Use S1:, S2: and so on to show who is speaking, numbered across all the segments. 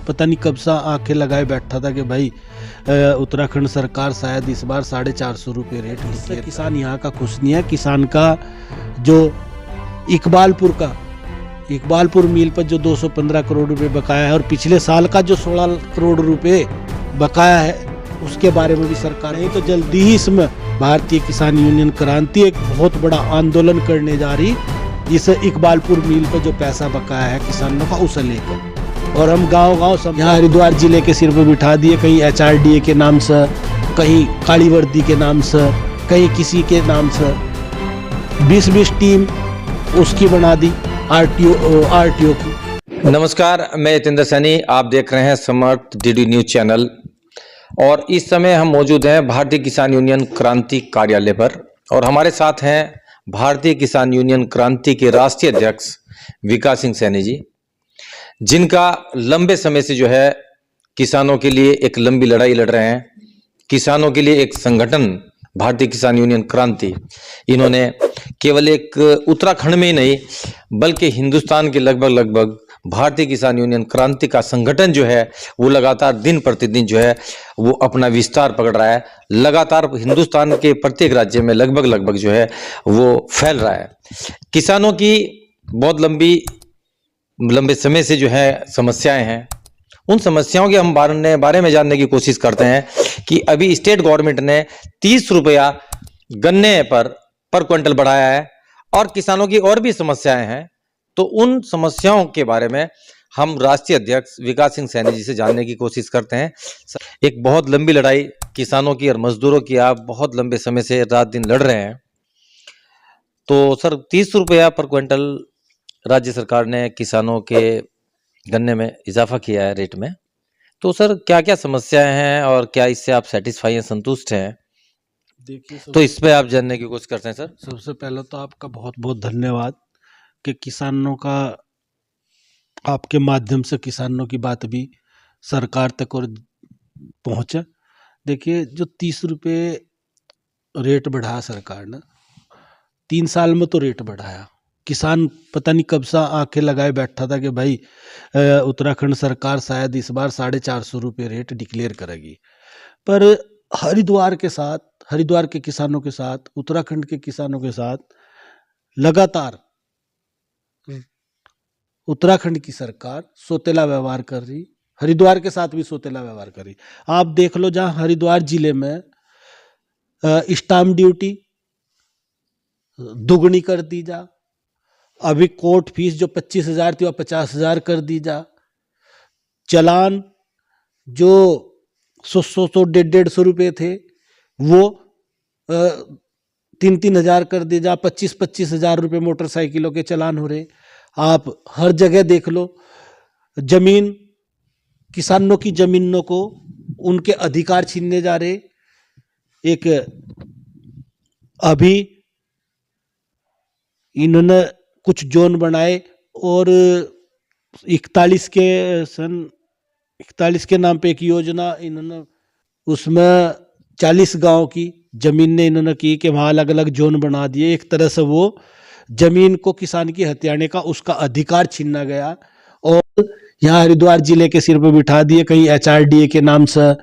S1: पता नहीं कब सा आंखें लगाए बैठा था कि भाई उत्तराखंड सरकार शायद इस बार 450 रुपये रेट इससे किसान यहाँ का खुश नहीं है। किसान का जो इकबालपुर मिल पर जो 215 करोड़ रुपए बकाया है और पिछले साल का जो 16 करोड़ रुपए बकाया है उसके बारे में भी सरकार है। तो जल्दी ही इसमें भारतीय किसान यूनियन क्रांति एक बहुत बड़ा आंदोलन करने जा रही, जिस इकबालपुर मिल पर जो पैसा बकाया है किसानों का उसे लेकर। और हम गांव सब यहाँ हरिद्वार जिले के सिर पर बिठा दिए, कहीं HRDA के नाम से, कहीं काली वर्दी के नाम से, कहीं किसी के नाम से 20-20 टीम उसकी बना दी RTO की।
S2: नमस्कार, मैं जितेंद्र सैनी, आप देख रहे हैं समर्थ DD न्यूज चैनल। और इस समय हम मौजूद हैं भारतीय किसान यूनियन क्रांति कार्यालय पर और हमारे साथ हैं भारतीय किसान यूनियन क्रांति के राष्ट्रीय अध्यक्ष विकास सिंह सैनी जी, जिनका लंबे समय से जो है किसानों के लिए एक लंबी लड़ाई लड़ रहे हैं। किसानों के लिए एक संगठन भारतीय किसान यूनियन क्रांति, इन्होंने केवल एक उत्तराखंड में ही नहीं बल्कि हिंदुस्तान के लगभग भारतीय किसान यूनियन क्रांति का संगठन जो है वो लगातार दिन प्रतिदिन जो है वो अपना विस्तार पकड़ रहा है। लगातार हिंदुस्तान के प्रत्येक राज्य में लगभग जो है वो फैल रहा है। किसानों की बहुत लंबे समय से जो है समस्याएं हैं, उन समस्याओं के हम बारे में जानने की कोशिश करते हैं कि अभी स्टेट गवर्नमेंट ने 30 रुपया गन्ने पर क्विंटल बढ़ाया है और किसानों की और भी समस्याएं हैं। तो उन समस्याओं के बारे में हम राष्ट्रीय अध्यक्ष विकास सिंह सैनी जी से जानने की कोशिश करते हैं। एक बहुत लंबी लड़ाई किसानों की और मजदूरों की आप बहुत लंबे समय से रात दिन लड़ रहे हैं। तो सर, 30 रुपया पर क्विंटल राज्य सरकार ने किसानों के गन्ने में इजाफा किया है रेट में। तो सर, क्या क्या समस्याएं हैं और क्या इससे आप सेटिस्फाई हैं, संतुष्ट हैं?
S1: देखिए,
S2: तो इस पे आप जानने की कोशिश करते हैं सर।
S1: सबसे पहले तो आपका बहुत बहुत धन्यवाद कि किसानों का, आपके माध्यम से किसानों की बात भी सरकार तक और पहुंचे। देखिए, जो 30 रुपये रेट बढ़ाया सरकार ने, 3 साल में तो रेट बढ़ाया। किसान पता नहीं कब सा आंखें लगाए बैठा था कि भाई उत्तराखंड सरकार शायद इस बार 450 रुपये रेट डिक्लेयर करेगी। पर हरिद्वार के किसानों के साथ, उत्तराखंड के किसानों के साथ लगातार उत्तराखंड की सरकार सोतेला व्यवहार कर रही, हरिद्वार के साथ भी सोतेला व्यवहार कर रही। आप देख लो, जहां हरिद्वार जिले में स्टाम्प ड्यूटी दुगनी कर दी जा, अभी कोर्ट फीस जो 25,000 थी वह 50,000 कर दी जा, चलान जो 100-150 रुपये थे वो 3-3 हजार कर दिए जा, 25-25 हजार रुपये मोटरसाइकिलों के चलान हो रहे। आप हर जगह देख लो, जमीन, किसानों की जमीनों को उनके अधिकार छीनने जा रहे। एक अभी इन्होंने कुछ जोन बनाए और 41 के नाम पे एक योजना इन्होंने, उसमें 40 गांव की जमीन ने इन्होंने की कि वहाँ अलग अलग जोन बना दिए। एक तरह से वो जमीन को किसान की हथियाने का उसका अधिकार छीना गया और यहाँ हरिद्वार जिले के सिर पर बिठा दिए, कहीं HRDA के नाम से,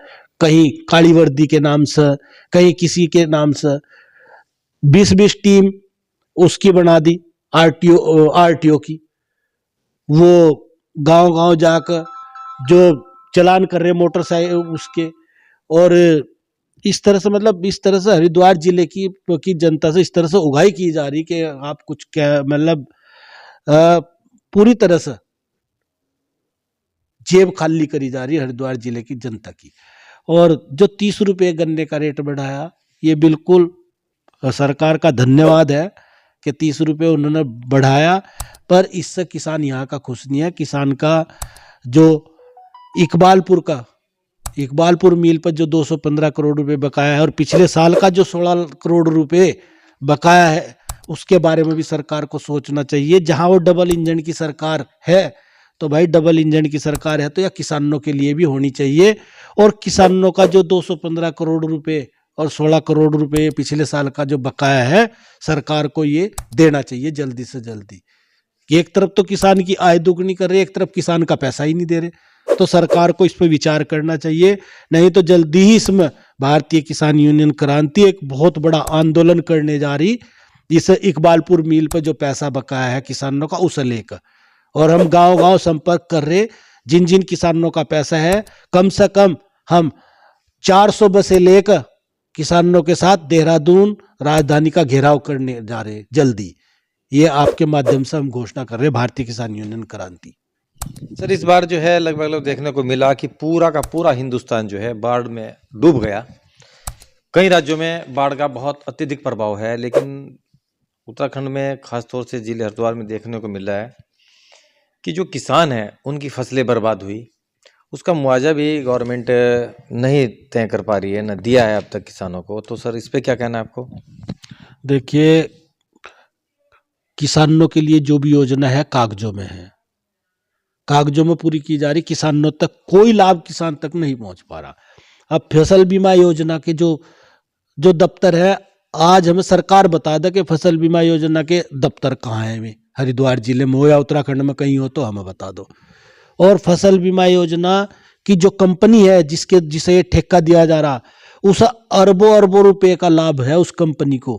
S1: कहीं काली वर्दी के नाम से, कहीं किसी के नाम से 20-20 टीम उसकी बना दी RTO की। वो गांव जाकर जो चलान कर रहे मोटरसाइकिल उसके, और इस तरह से, मतलब इस तरह से हरिद्वार जिले की जनता से इस तरह से उगाही की जा रही कि आप कुछ क्या, मतलब पूरी तरह से जेब खाली करी जा रही है हरिद्वार जिले की जनता की। और जो 30 रुपये गन्ने का रेट बढ़ाया, ये बिल्कुल सरकार का धन्यवाद है कि 30 रुपये उन्होंने बढ़ाया, पर इससे किसान यहाँ का खुश नहीं है। किसान का जो इकबालपुर मिल पर जो 215 करोड़ रुपए बकाया है और पिछले साल का जो 16 करोड़ रुपए बकाया है उसके बारे में भी सरकार को सोचना चाहिए। जहां वो डबल इंजन की सरकार है, तो भाई डबल इंजन की सरकार है तो या किसानों के लिए भी होनी चाहिए। और किसानों का जो 215 करोड़ रुपए और 16 करोड़ रुपए पिछले साल का जो बकाया है, सरकार को ये देना चाहिए जल्दी से जल्दी। एक तरफ तो किसान की आय दुगनी कर रहे, एक तरफ किसान का पैसा ही नहीं दे रहे। तो सरकार को इस पर विचार करना चाहिए। नहीं तो जल्दी ही इसमें भारतीय किसान यूनियन क्रांति एक बहुत बड़ा आंदोलन करने जा रही, इस इकबालपुर मिल पर जो पैसा बकाया है किसानों का उसे लेकर। और हम गांव गांव संपर्क कर रहे, जिन जिन किसानों का पैसा है कम से कम हम 400 बसें लेकर किसानों के साथ देहरादून राजधानी का घेराव करने जा रहे जल्दी। ये आपके माध्यम से हम घोषणा कर रहे हैं, भारतीय किसान यूनियन क्रांति।
S2: सर इस बार जो है लगभग देखने को मिला कि पूरा का पूरा हिंदुस्तान जो है बाढ़ में डूब गया। कई राज्यों में बाढ़ का बहुत अत्यधिक प्रभाव है, लेकिन उत्तराखंड में खासतौर से जिले हरिद्वार में देखने को मिल रहा है कि जो किसान हैं उनकी फसलें बर्बाद हुई, उसका मुआवजा भी गवर्नमेंट नहीं तय कर पा रही है, न दिया है अब तक किसानों को। तो सर इस पे क्या कहना है आपको?
S1: देखिए, किसानों के लिए जो भी योजना है कागजों में है, कागजों में पूरी की जा रही, किसानों तक कोई लाभ किसान तक नहीं पहुंच पा रहा। अब फसल बीमा योजना के जो दफ्तर है, आज हमें सरकार बता दे कि फसल बीमा योजना के दफ्तर कहाँ हैं, में हरिद्वार जिले में हो या उत्तराखंड में कहीं हो तो हमें बता दो। और फसल बीमा योजना की जो कंपनी है जिसे ये ठेका दिया जा रहा, उस अरबों अरबों रुपए का लाभ है उस कंपनी को।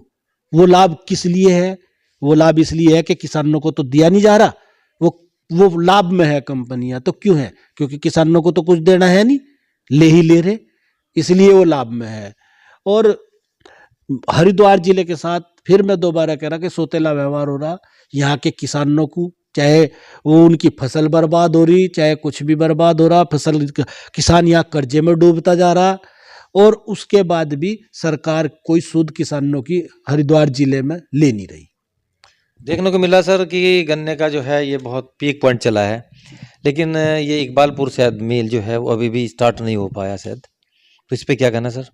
S1: वो लाभ किस लिए है? वो लाभ इसलिए है कि किसानों को तो दिया नहीं जा रहा, वो लाभ में है कंपनियां। तो क्यों है? क्योंकि किसानों को तो कुछ देना है नहीं, ले ही ले रहे, इसलिए वो लाभ में है। और हरिद्वार जिले के साथ फिर मैं दोबारा कह रहा कि सौतेला व्यवहार हो रहा। यहाँ के किसानों को, चाहे वो उनकी फसल बर्बाद हो रही, चाहे कुछ भी बर्बाद हो रहा, किसान यहाँ कर्जे में डूबता जा रहा, और उसके बाद भी सरकार कोई सूद किसानों की हरिद्वार जिले में ले नहीं रही।
S2: देखने को मिला सर कि गन्ने का जो है ये बहुत पीक पॉइंट चला है, लेकिन ये इकबालपुर शायद मिल जो है वो अभी भी स्टार्ट नहीं हो पाया शायद। तो इस पे क्या कहना सर?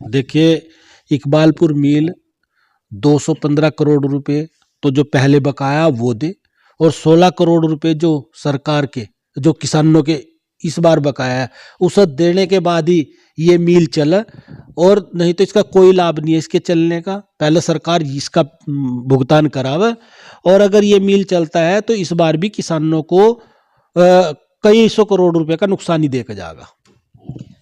S1: देखिए, इकबालपुर मिल 215 करोड़ रुपए तो जो पहले बकाया वो दे, और 16 करोड़ रुपए जो सरकार के जो किसानों के इस बार बकाया है उसे देने के बाद ही ये मिल चले, और नहीं तो इसका कोई लाभ नहीं है इसके चलने का। पहले सरकार इसका भुगतान करावे, और अगर ये मिल चलता है तो इस बार भी किसानों को कई सौ करोड़ रुपए का नुकसान ही देकर जाएगा।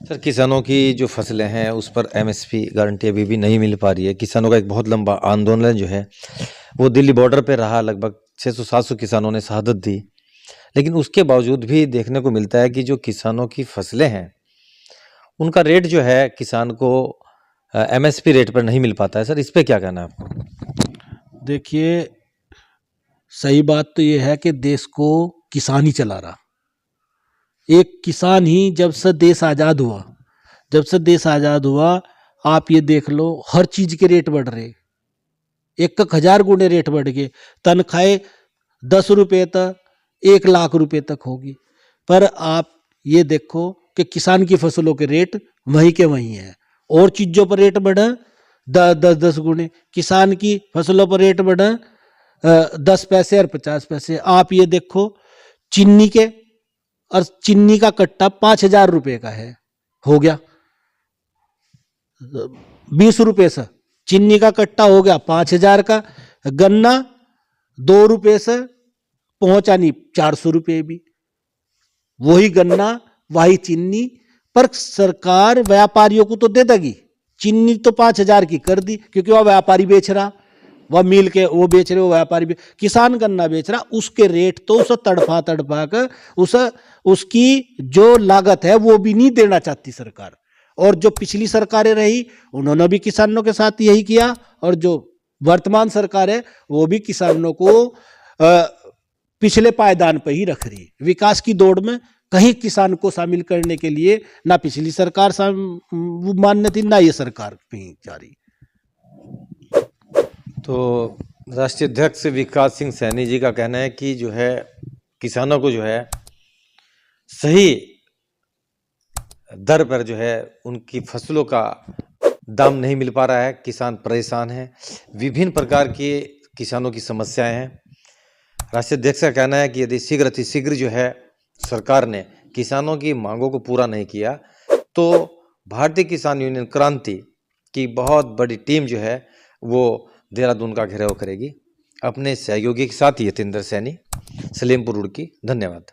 S2: सर किसानों की जो फसलें हैं उस पर एमएसपी गारंटी अभी भी नहीं मिल पा रही है। किसानों का एक बहुत लंबा आंदोलन जो है वो दिल्ली बॉर्डर पे रहा, लगभग 600-700 किसानों ने शहादत दी, लेकिन उसके बावजूद भी देखने को मिलता है कि जो किसानों की फसलें हैं उनका रेट जो है किसान को एमएसपी रेट पर नहीं मिल पाता है। सर इस पे क्या कहना है आपको?
S1: देखिए, सही बात तो ये है कि देश को किसान ही चला रहा। एक किसान ही जब से देश आज़ाद हुआ, आप ये देख लो हर चीज के रेट बढ़ रहे, 1,000 गुने रेट बढ़ गए। तनख्वाहें 10 रुपये तक 1 लाख रुपए तक होगी, पर आप ये देखो कि किसान की फसलों के रेट वहीं के वहीं है, और चीजों पर रेट बढ़े 10 गुने, किसान की फसलों पर रेट बढ़े 10 पैसे और 50 पैसे। आप ये देखो चीनी के, और चीनी का कट्टा 5,000 रुपए का है, हो गया 20 रुपए से चीनी का कट्टा हो गया 5,000 का। गन्ना 2 रुपए से पहुंचा नहीं 400 रुपए भी, वही गन्ना वही चीनी, पर सरकार व्यापारियों को तो दे देगी। चीनी तो 5,000 की कर दी क्योंकि वह व्यापारी बेच रहा, वह मिल के वो बेच रहे, वो व्यापारी भी, किसान गन्ना बेच रहा, उसके रेट तो उसे तड़फा कर उसकी जो लागत है वो भी नहीं देना चाहती सरकार। और जो पिछली सरकारें रही उन्होंने भी किसानों के साथ यही किया, और जो वर्तमान सरकार है वो भी किसानों को पिछले पायदान पर ही रख रही। विकास की दौड़ में कहीं किसान को शामिल करने के लिए ना पिछली सरकार मान्य थी, ना ये सरकार कहीं जा रही।
S2: तो राष्ट्रीय अध्यक्ष विकास सिंह सैनी जी का कहना है कि जो है किसानों को जो है सही दर पर जो है उनकी फसलों का दाम नहीं मिल पा रहा है, किसान परेशान हैं, विभिन्न प्रकार की किसानों की समस्याएं हैं। राष्ट्रीय अध्यक्ष का कहना है कि यदि शीघ्र अतिशीघ्र जो है सरकार ने किसानों की मांगों को पूरा नहीं किया तो भारतीय किसान यूनियन क्रांति की बहुत बड़ी टीम जो है वो देहरादून का घेराव करेगी। अपने सहयोगी के साथ यतीन्द्र सैनी, सलेमपुर रुड़की। धन्यवाद।